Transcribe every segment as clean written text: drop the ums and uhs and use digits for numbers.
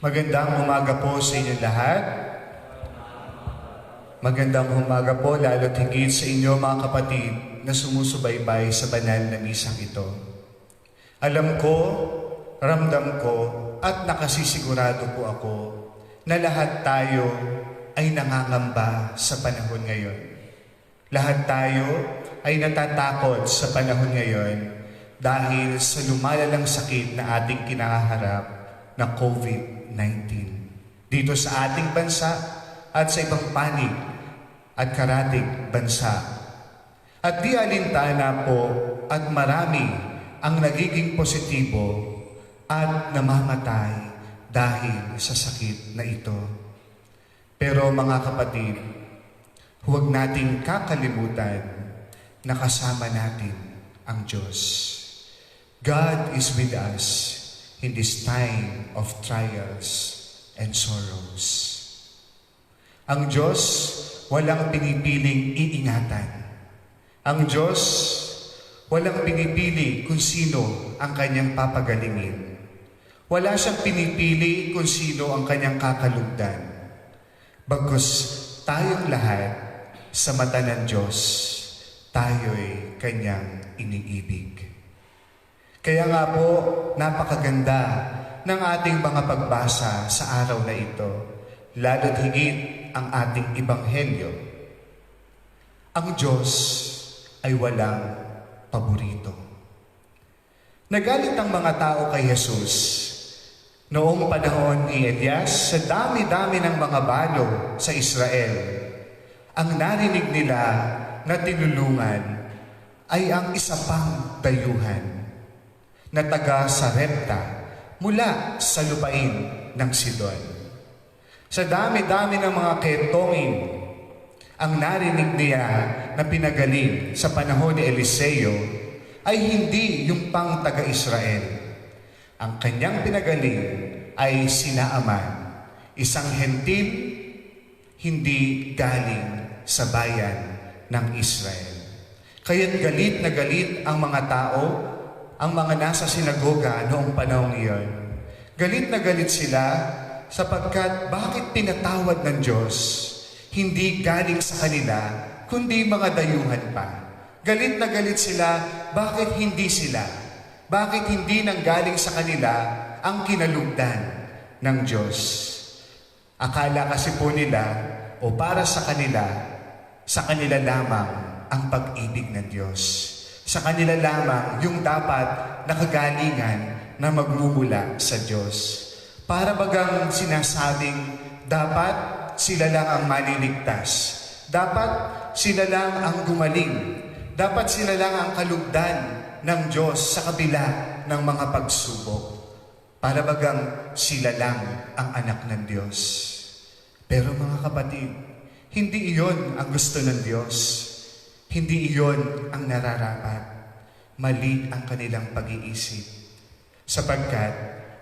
Magandang umaga po sa inyo lahat. Magandang umaga po lalo't higit sa inyo mga kapatid na sumusubaybay sa banal na misang ito. Alam ko, ramdam ko at nakasisigurado po ako na lahat tayo ay nangangamba sa panahon ngayon. Lahat tayo ay natatakot sa panahon ngayon dahil sa lumalalang sakit na ating kinaharap na COVID-19. Dito sa ating bansa at sa ibang panig at karatig bansa. At di alintana po at marami ang nagiging positibo at namamatay dahil sa sakit na ito. Pero mga kapatid, huwag nating kakalimutan na kasama natin ang Diyos. God is with us in this time of trials and sorrows. Ang Diyos walang pinipiling iingatan. Ang Diyos walang pinipili kung sino ang kanyang papagalingin. Wala siyang pinipili kung sino ang kanyang kakalugdan. Bagkus tayong lahat sa mata ng Diyos, tayo'y kanyang iniibig. Kaya nga po, napakaganda ng ating mga pagbasa sa araw na ito, lalo't higit ang ating ebanghelyo. Ang Diyos ay walang paborito. Nagalit ang mga tao kay Jesus noong panahon ni Elias sa dami-dami ng mga balo sa Israel. Ang narinig nila na tinulungan ay ang isa pang dayuhan na taga Sarepta mula sa lupain ng Sidon. Sa dami-dami ng mga ketongin, ang narinig niya na pinagaling sa panahon ni Eliseo ay hindi yung pang taga-Israel. Ang kanyang pinagaling ay si Naaman, isang hentil, hindi galing sa bayan ng Israel. Kaya't galit na galit ang mga tao, ang mga nasa sinagoga noong panahong iyon. Galit na galit sila sapagkat bakit pinatawad ng Diyos hindi galing sa kanila, kundi mga dayuhan pa. Galit na galit sila, bakit hindi sila? Bakit hindi nanggaling sa kanila ang kinalugdan ng Diyos? Akala kasi po nila, o para sa kanila lamang ang pag-ibig ng Diyos. Sa kanila lamang yung dapat nakagalingan na magmumula sa Diyos. Para bagang sinasabing, dapat sila lang ang maliligtas. Dapat sila lang ang gumaling. Dapat sila lang ang kalugdan ng Diyos sa kabila ng mga pagsubok. Para bagang sila lang ang anak ng Diyos. Pero mga kapatid, hindi iyon ang gusto ng Diyos. Hindi iyon ang nararapat. Mali ang kanilang pag-iisip. Sapagkat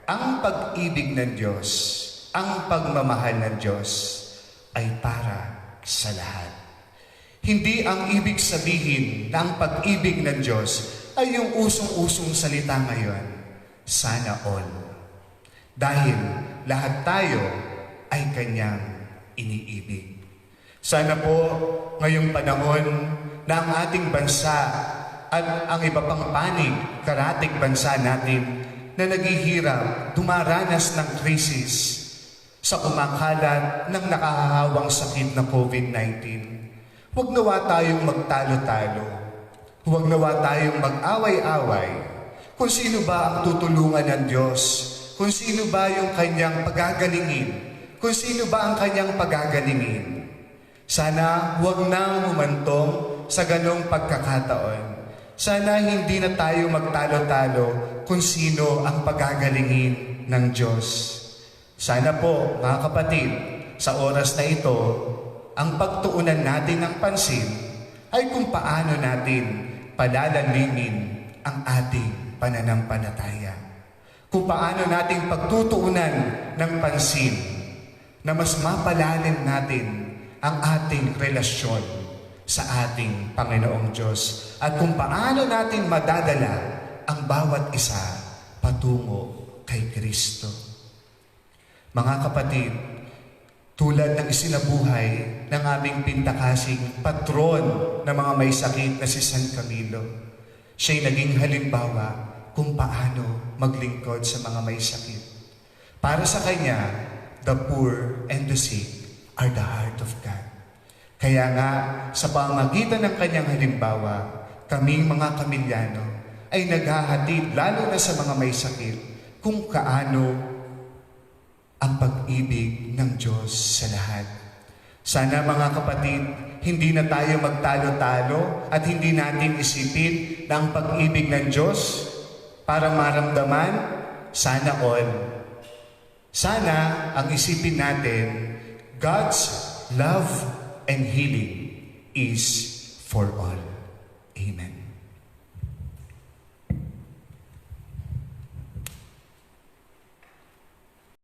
ang pag-ibig ng Diyos, ang pagmamahal ng Diyos ay para sa lahat. Hindi ang ibig sabihin na ang pag-ibig ng Diyos ay yung usong-usong salita ngayon, sana all. Dahil lahat tayo ay kanyang iniibig. Sana po ngayong panahon na ang ating bansa at ang iba pang panig, karatig bansa natin na naghihirap, dumaranas ng krisis sa kumakalat ng nakahahawang sakit na COVID-19. Huwag nawa tayong magtalo-talo. Huwag nawa tayong mag-away-away. Kung sino ba ang tutulungan ng Diyos? Kung sino ba yung kanyang pagagalingin? Kung sino ba ang kanyang pagagalingin? Sana huwag nang humantong sa ganong pagkakataon. Sana hindi na tayo magtalo-talo kung sino ang pagagalingin ng Diyos. Sana po, mga kapatid, sa oras na ito, ang pagtuunan natin ng pansin ay kung paano natin palalalimin ang ating pananampalataya. Kung paano natin pagtutuunan ng pansin na mas mapalalim natin ang ating relasyon sa ating Panginoong Diyos at kung paano natin madadala ang bawat isa patungo kay Kristo. Mga kapatid, tulad ng isinabuhay ng aming pintakasing patron ng mga may sakit na si San Camilo, siya'y naging halimbawa kung paano maglingkod sa mga may sakit. Para sa kanya, the poor and the sick are the heart of God. Kaya nga, sa pamagitan ng kanyang halimbawa, kaming mga Kamilyano ay naghahatid lalo na sa mga may sakit kung kaano ang pag-ibig ng Diyos sa lahat. Sana mga kapatid, hindi na tayo magtalo-talo at hindi natin isipin na ang pag-ibig ng Diyos para maramdaman, sana all. Sana ang isipin natin, God's love and healing is for all. Amen.